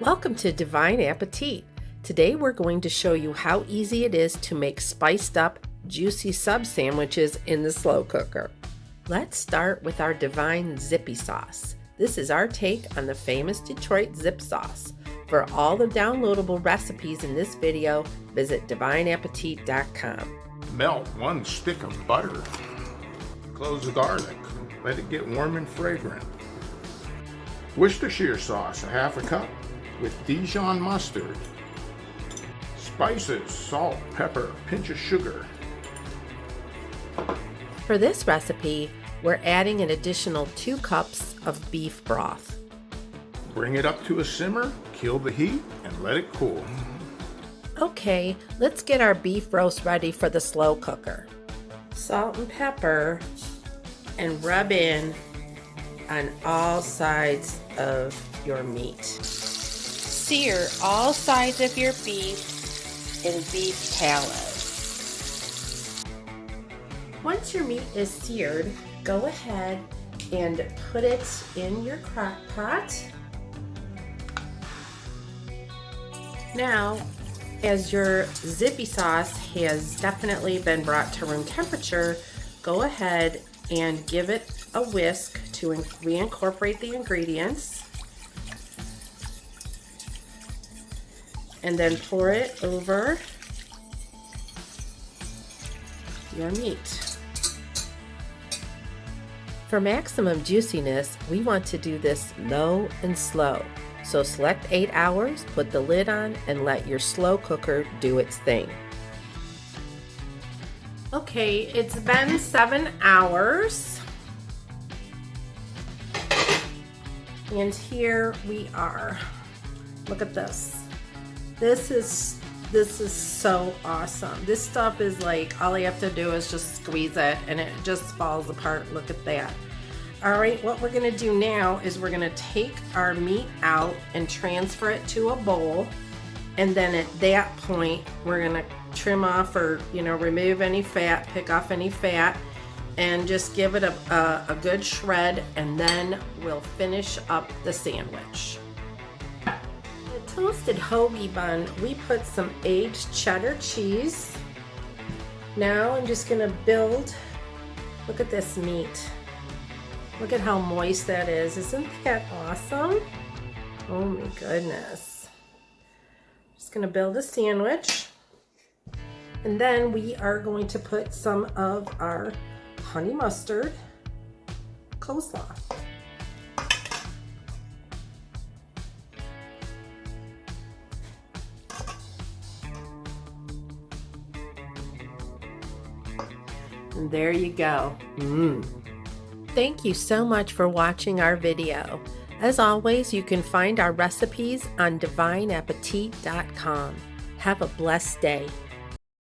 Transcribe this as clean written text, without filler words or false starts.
Welcome to Divine Appetit. Today we're going to show you how easy it is to make spiced up, juicy sub sandwiches in the slow cooker. Let's start with our Divine Zippy Sauce. This is our take on the famous Detroit Zip Sauce. For all the downloadable recipes in this video, visit divineappetit.com. Melt 1 stick of butter. Close the garlic. Let it get warm and fragrant. Worcestershire sauce, a half a cup, with Dijon mustard. Spices, salt, pepper, pinch of sugar. For this recipe, we're adding an additional 2 cups of beef broth. Bring it up to a simmer, kill the heat, and let it cool. Okay, let's get our beef roast ready for the slow cooker. Salt and pepper, and rub in on all sides of your meat. Sear all sides of your beef in beef tallow. Once your meat is seared, go ahead and put it in your crock pot. Now, as your zippy sauce has definitely been brought to room temperature, go ahead and give it a whisk to reincorporate the ingredients. And then pour it over your meat. For maximum juiciness, we want to do this low and slow. So select 8 hours, put the lid on, and let your slow cooker do its thing. Okay, it's been 7 hours. And here we are. Look at this. This is so awesome. This stuff is like, all I have to do is just squeeze it and it just falls apart. Look at that. All right, what we're gonna do now is we're gonna take our meat out and transfer it to a bowl. And then at that point, we're gonna trim off or, remove any fat, pick off any fat, and just give it a good shred, and then we'll finish up the sandwich. Toasted hoagie bun, we put some aged cheddar cheese. Now I'm just gonna build, look at this meat. Look at how moist that is. Isn't that awesome? Oh my goodness. Just gonna build a sandwich. And then we are going to put some of our honey mustard coleslaw. And there you go. Thank you so much for watching our video. As always, you can find our recipes on divineappetit.com. Have a blessed day.